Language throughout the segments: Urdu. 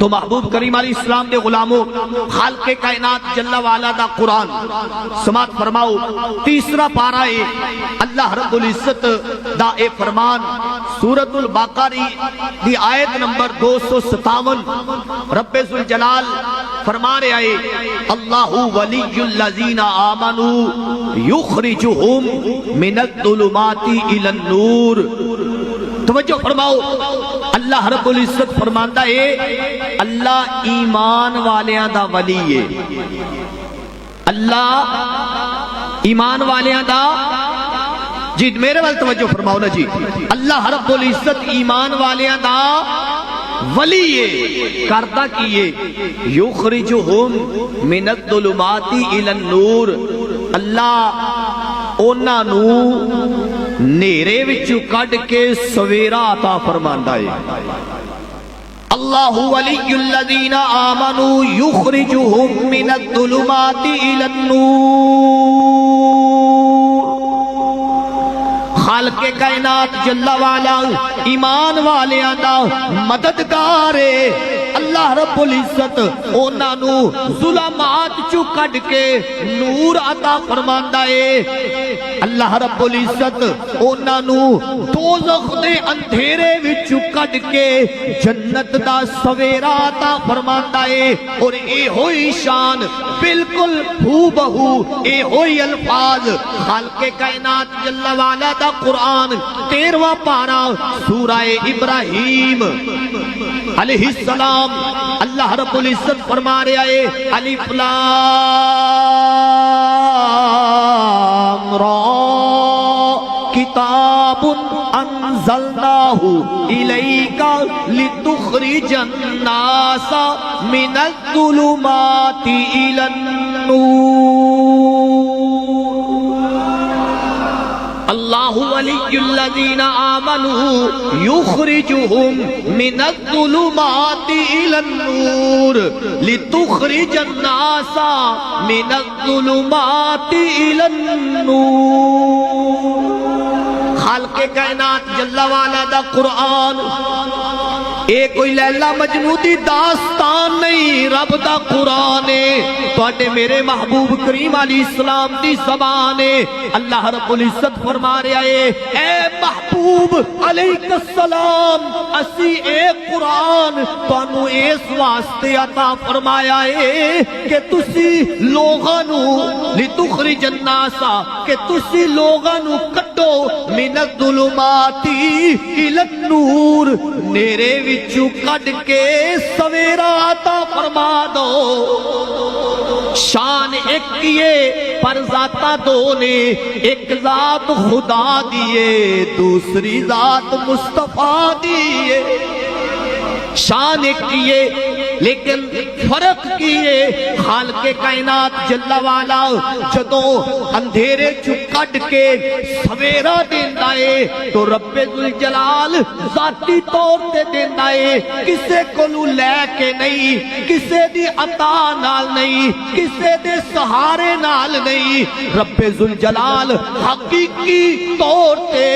تو محبوب کریم علیہ السلام دے غلاموں خالق کائنات جل وعلا دا قرآن سماعت فرماؤ تیسرا پارہ ہے اللہ رب العزت دا اے فرمان سورۃ البقرہ دی آیت نمبر 257 رب ذوالجلال فرما رہے آئے اللہ ولی الذین آمنوا یخرجہم من الظلمات الی النور۔ توجہ فرماؤ اللہ رب العزت فرماندا ہے اللہ ایمان والیاں دا ولی ہے، اللہ ایمان والیاں دا جی میرے وال توجہ فرماؤ نا جی اللہ رب العزت ایمان والیاں دا ولی ہے کرتا کیے یخرجہم من الظلمات الی النور اللہ اونا نو نیرے وچو کڈ کے سویرا عطا فرماندا ہے۔ اللہ ولی الذین آمنوا یخرجہم من الظلمات الی النور۔ خالق کائنات جل وعلا ایمان والیاں دا مددگار ہے اللہ رب العزت اونا نو ظلمات چو کڈ کے نور عطا فرماندا ہے اللہ رب العزت اونا نو دوزخ دے اندھیرے وچ کڈ کے جنت دا سویرا عطا فرماندا ہے اور اے ہوئی شان بالکل ہو بہو اے ہوئی الفاظ خالق کائنات جل وعلا دا قرآن 13واں پارہ سورہ ابراہیم علیہ السلام اللہ رب العزت فرما رہے ہیں الف لام را کتاب انزلناہ الیک لتخرج الناس من الظلمات الی النور۔ اللہ ولی الذین آمنوا یخرجہم من الظلمات الی النور لتخرج الناس من الظلمات الی النور۔ خالق کائنات جل وعلا دا قرآن اے کوئی لیلا مجنوں دی داستان نہیں رب دا قرآن ہے تو میرے محبوب کریم علیہ السلام دی زبان ہے اللہ رب العزت فرما رہے ہیں اے محبوب علیہ السلام اسی اے قرآن تانوں اس واسطے عطا فرمایا ہے کہ تسی لوگانو لتخرج الناس کہ تسی لوگانو کٹو من الظلمات الی النور نیرے وچو کڈ کے سویرا عطا فرما دو۔ شان ایک کیے پر ذاتہ دو نے ایک ذات خدا دیے دوسری ذات مصطفیٰ دیے۔ شان ایک کیے لیکن فرق کیے خالق کائنات جل وعلا جدوں اندھیرے چو کڈ کے سویرا دیندا ہے تو رب ذوالجلال ذاتی طور تے دیندا ہے کسے کولوں لے کے نہیں کسے دی عطا نال نہیں کسے دے سہارے نال نہیں رب ذوالجلال حقیقی طور تے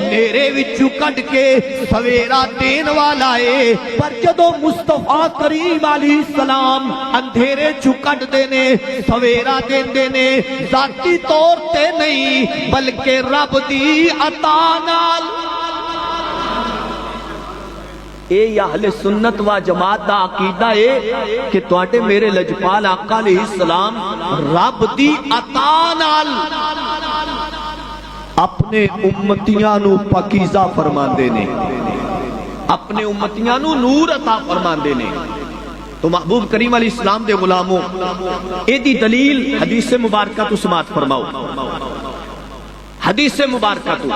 نیرے وچوں کڈ کے سویرا دین والا ہے۔ پر جدوں مصطفیٰ کریم علیہ السلام اندھیرے چکٹ دینے سویرا دین دینے ذاتی طور تے نہیں بلکہ رب دی عطا نال۔ اے اہل سنت و جماعت دا عقیدہ ہے کہ تواڈے میرے لجپال آقا علیہ السلام رب دی عطا نال اپنے امتیاں نو پاکیزہ فرماندے نے اپنے امتیاں نو نور عطا فرماندے نے۔ تو محبوب کریم علیہ السلام دے غلاموں اے دی دلیل حدیث مبارکہ تو سماعت فرماؤ۔ حدیث مبارکہ تو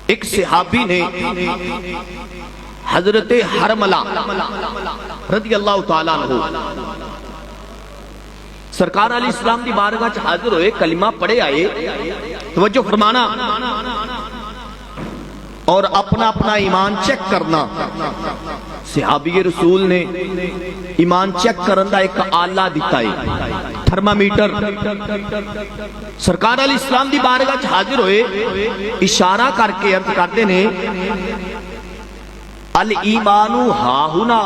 ایک صحابی نے حضرت حرملہ رضی اللہ تعالیٰ عنہ سرکار علیہ السلام دی بارگاہ چ حاضر ہوئے کلمہ پڑھے آئے توجہ فرمانا اور اپنا اپنا ایمان چیک کرنا۔ صحابی رسول نے ایمان چیک کرن دا ایک آلہ دیتا ہے تھرمامیٹر۔ سرکار علیہ السلام دی بارگاہ چ حاضر ہوئے اشارہ کر کے عرض کرتے نے الایمان ہاہنا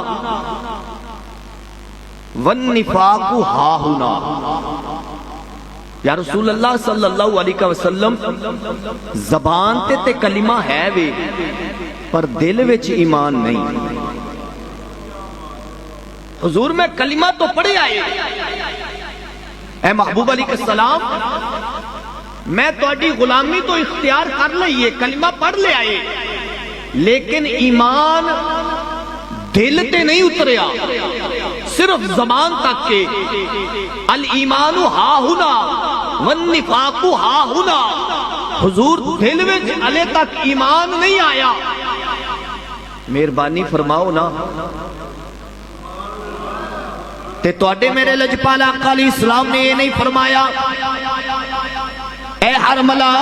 والنفاق ہاہنا. یا رسول اللہ صلی اللہ علیہ وسلم زبان تے کلمہ ہے وے پر دل وچ ایمان نہیں. حضور میں کلمہ تو پڑھے آئے اے محبوب علیہ السلام میں تہاڈی غلامی تو اختیار کر لئیے کلمہ پڑھ لے آئے لیکن ایمان دل تے نہیں اتریا صرف زبان تک کے. الایمان ہاہنا والنفاق ہاہنا. حضور دل وچ ہلے تک ایمان نہیں آیا. مہربانی فرماؤ نا تے تواڈے میرے لجپال آقا علیہ السلام نے یہ نہیں فرمایا اے حرملا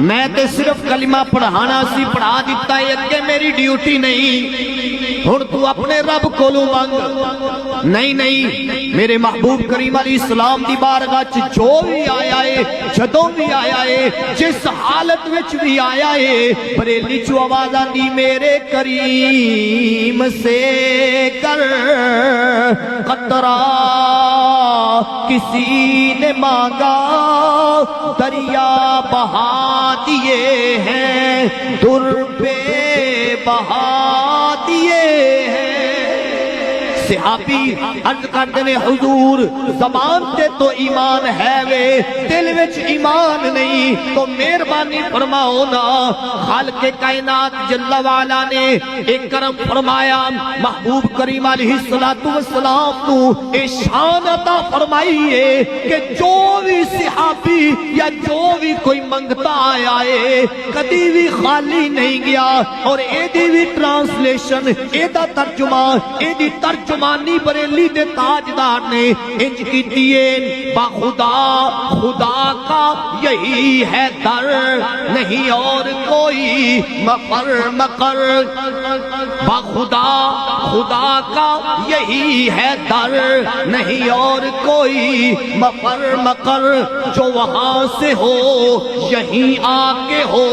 میں تے صرف کلمہ پڑھانا سی پڑھا دیتا ہے اگے میری ڈیوٹی نہیں ہن تو اپنے رب کولوں منگ. نہیں میرے محبوب کریم علیہ السلام دی بارگاہ چ جو بھی آیا ہے جدوں بھی آیا ہے جس حالت وچ بھی آیا ہے بریلی چو آواز آندی میرے کریم سے کر قطرہ کسی نے مانگا دریا بہا دیے ہیں در پہ بہا دیے ہیں. صحابی عرض کرتے نے حضور زبان تے تو ایمان ہے وے دل وچ ایمان نہیں تو مہربانی فرماؤ نا. خالق کائنات جل وعلا نے ایک کرم فرمایا محبوب کریم علیہ السلام کو اے شان عطا فرمائی ہے کہ جو بھی صحابی یا جو بھی کوئی منگتا آیا ہے کدی بھی خالی نہیں گیا. اور اے دی بھی ٹرانسلیشن اے دا ترجمہ اے دی ترجمانی بریلی دے تاجدار نے انج کی دیئے بخدا خدا کا یہی ہے در نہیں اور کوئی مفر مقر. بخدا خدا کا یہی ہے در نہیں اور کوئی مفر مقر. جو وہاں سے ہو یہیں آ کے ہو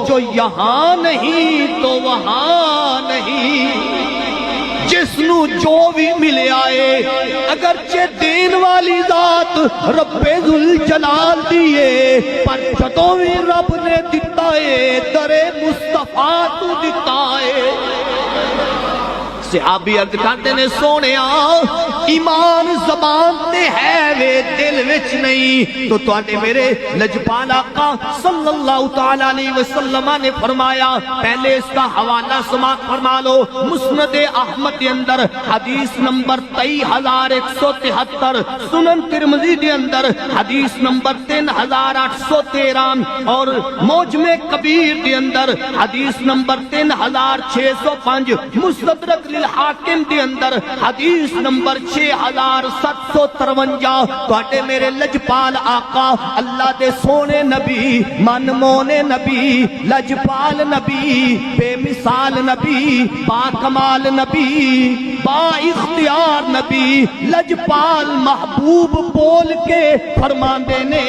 جو یہاں نہیں تو وہاں نہیں. جس نو جو بھی ملے آئے اگرچہ دین والی ذات رب ذوالجلال دیئے پر جدوں بھی رب نے دیتا ہے در مصطفیٰ تو دیتا ہے. صحابی عرض کرتے نے سونیا ایمان زبان تے ہے وے دل وچ نہیں تو تواڈے میرے لجپال آقا صلی اللہ تعالی علیہ وسلم نے فرمایا پہلے اس کا حوالہ سماعت فرما لو. مسند احمد کے اندر حدیث نمبر 23173 سنن ترمذی کے اندر حدیث نمبر 3813 اور موجم کبیر کے اندر حدیث نمبر 3605 مستدرک حاکم دے اندر حدیث نمبر 6753. تواڈے میرے لجپال آقا اللہ دے سونے نبی من مونے نبی لجپال نبی بے مثال نبی با کمال نبی با اختیار نبی لجپال محبوب بول کے فرماندے نے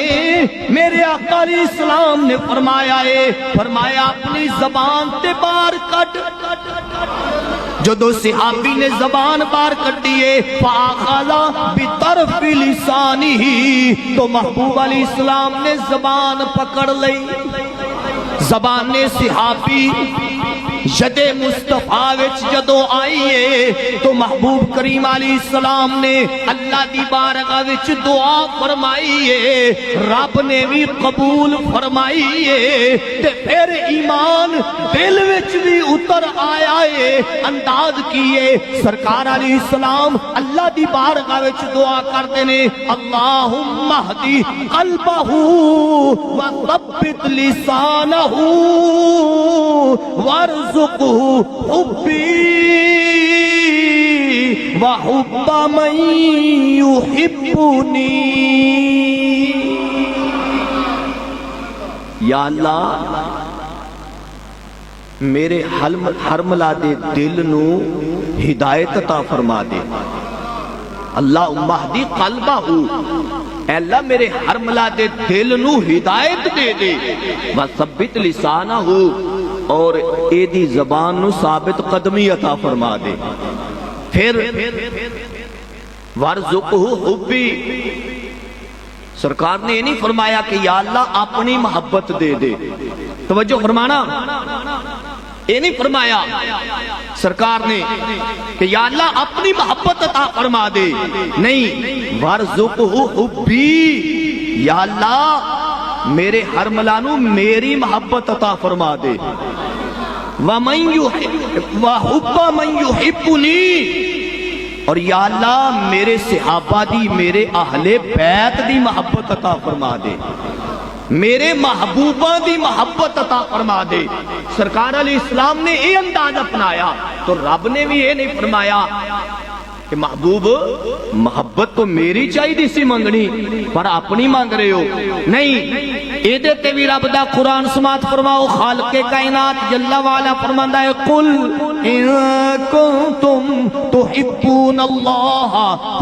میرے آقا علیہ السلام نے فرمایا ہے فرمایا اپنی زبان تے بار کٹ. جدو صحابی نے زبان بار کر دیئے فَآخَذَ بِطَرْفِ لِسَانِهِ تو محبوب علیہ السلام نے زبان پکڑ لئی. زبان صحابی ید مصطفیٰ وچ جدو آئیے تو محبوب کریم علیہ السلام نے اللہ دی بارگاہ وچ دعا فرمائیے رب نے بھی قبول فرمائیے تے پھر ایمان دل وچ بھی اتر آیا ہے. انداز کیے سرکار علیہ السلام اللہ دی بارگاہ وچ دعا کرتے نے اللہم اہدی قلبہ وثبت لسانہ وارزقہ حبی وحب من یحبنی. یا اللہ میرے حرملہ دے دل نو ہدایت عطا فرما دے. اللہم اہدی قلبہ اے اللہ میرے حرملہ دے دل نو ہدایت دے دے وثبت لسانہ اور اے دی زبان نو ثابت قدمی عطا فرما دے. پھر وارزقہ حبی، سرکار نے یہ نہیں فرمایا کہ یا اللہ اپنی محبت دے دے، توجہ فرمانا، یہ نہیں فرمایا سرکار نے کہ یا اللہ اپنی محبت عطا فرما دے، نہیں، وارزقہ حبی، یا اللہ میرے ہر ملانو میری محبت عطا فرما دے. وَحُبَّ مَنْ يُحِبُّنِي، اور یا اللہ میرے صحابہ دی، میرے اہل بیت دی محبت عطا فرما دے، میرے محبوبہ دی محبت عطا فرما دے. سرکار علیہ السلام نے یہ انداز اپنایا تو رب نے بھی یہ نہیں فرمایا کہ محبوب محبت تو میری چاہیے دی سی منگنی پر اپنی مانگ رہے ہو، نہیں. اے دیتے بھی رب دا قرآن سماعت فرماؤ، خالق کائنات جل وعلا فرماندہ ہے قل ان کنتم تحبون اللہ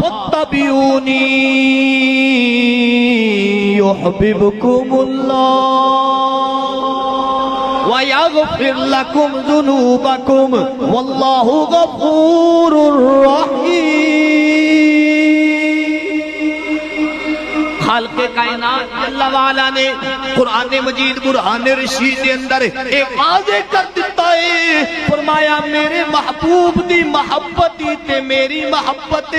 فاتبعونی یحببکم اللہ وَيَغْفِرْ لَكُمْ ذُنُوبَكُمْ وَاللَّهُ غَفُورٌ رَحِيمٌ. خالق کائنات جل وعلا نے قرآن مجید برہان رشید کے اندر ایک واضح کر دیتا ہے، فرمایا میرے محبوب دی محبت تے میری محبت.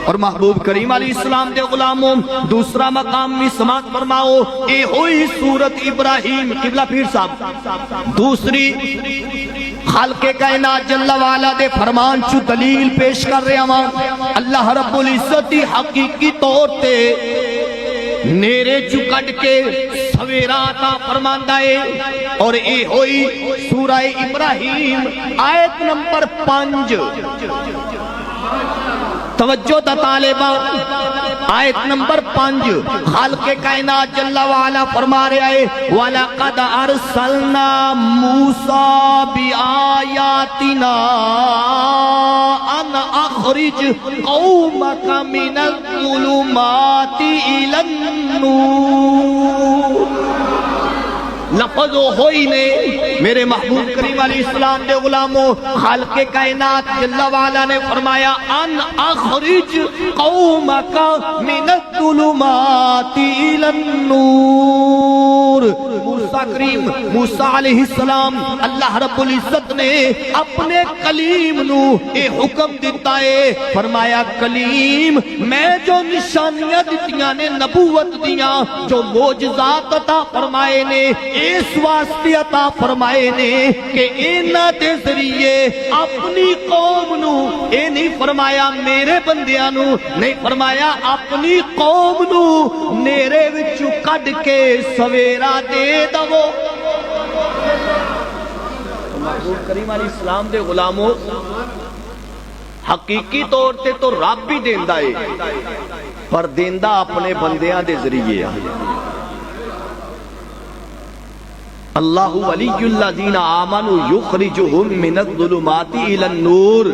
اور محبوب کریم علیہ السلام دے غلاموں دوسرا مقام بھی سماعت فرماؤ، اے ہوئی سورت ابراہیم. قبلہ پیر صاحب دوسری خالق کائنات جل وعلا دے فرمان چو دلیل پیش کر رہے ہاں. اللہ رب العزت حقیقی طور تے نیرے چو کٹ کے سویرا عطا فرماندہ ہے. اور اے ہوئی سورہ ابراہیم آیت نمبر 5، توجہ دا طالبہ، آیت نمبر 5 خالق کائنات جل وعلا فرما رہے آئے وَلَقَدْ أَرْسَلْنَا مُوسَىٰ بِآيَاتِنَا أَنْ أَخْرِجْ قَوْمَكَ مِنَ الظُّلُمَاتِ إِلَى النُّورِ. لفظ ہوئی نے میرے محبوب کریم علیہ السلام دے غلاموں خالق کائنات جل وعلا نے فرمایا ان اخرج قومک من الظلمات الى النور. موسیٰ کریم موسیٰ علیہ السلام اللہ رب العزت نے اپنے کلیم نو اے حکم دیتا ہے، فرمایا کلیم میں جو نشانیاں دیتیاں نے نبوت دیاں، جو معجزات عطا فرمائے نے، اس واسطے عطا فرمائے نے کہ اینا دے ذریعے اپنی قوم نو، اے نہیں فرمایا میرے بندیاں نو، نہیں فرمایا اپنی قوم نو نیرے وچو کڈ کے سویرا دے دو. محبوب کریم علیہ السلام دے غلاموں حقیقی طور تے تو رب بھی دیندہ ہے پر دیندہ اپنے بندیاں دے ذریعے. اللہ ولی الذین آمنوا یخرجہم من الظلمات الی النور.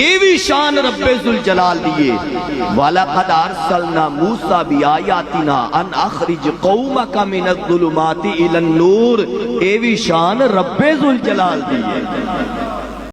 اے بھی شان رب ذوالجلال دیئے وَلَقَدْ أَرْسَلْنَا مُوسَىٰ بِآيَاتِنَا أَنْ أَخْرِجْ قَوْمَكَ مِنَ الظُّلُمَاتِ إِلَى النُّورِ. اے بھی شان رب ذوالجلال دیئے.